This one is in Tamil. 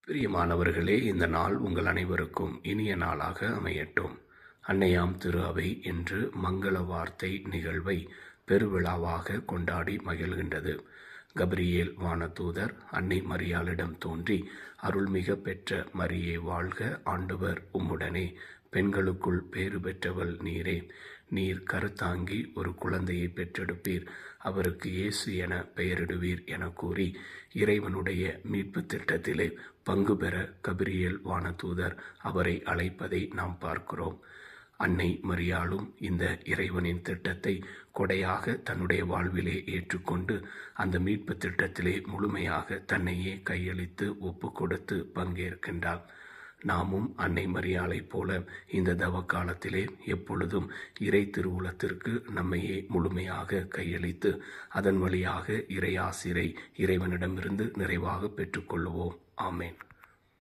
பிரியமானவர்களே, இந்த நாள் உங்கள் அனைவருக்கும் இனிய நாளாக அமையட்டும். அன்னையாம் திரு அவை என்று மங்கள வார்த்தை நிகழ்வை பெருவிழாவாக கொண்டாடி மகிழ்கின்றது. கபிரியேல் வானதூதர் அன்னை மரியாளிடம் தோன்றி, அருள்மிக பெற்ற மரியே வாழ்க, ஆண்டவர் உம்முடனே, பெண்களுக்குள் பேறு பெற்றவள் நீரே. நீர் கருத்தாங்கி ஒரு குழந்தையை பெற்றெடுப்பீர், அவருக்கு இயேசு என பெயரிடுவீர் என கூறி இறைவனுடைய மீட்பு திட்டத்திலே பங்கு பெற கபிரியேல் வானதூதர் அவரை அழைப்பதை நாம் பார்க்கிறோம். அன்னை மரியாளும் இந்த இறைவனின் திட்டத்தை கொடையாக தன்னுடைய வாழ்விலே ஏற்றுக்கொண்டு அந்த மீட்பு திட்டத்திலே முழுமையாக தன்னையே கையளித்து ஒப்பு கொடுத்து பங்கேற்கின்றார். நாமும் அன்னை மரியாளைப் போல இந்த தவ காலத்திலே எப்பொழுதும் இறை திருவுளத்திற்கு நம்மையே முழுமையாக கையளித்து அதன் வழியாக இறை ஆசிரை இறைவனிடமிருந்து நிறைவாக பெற்றுக்கொள்வோம். ஆமேன்.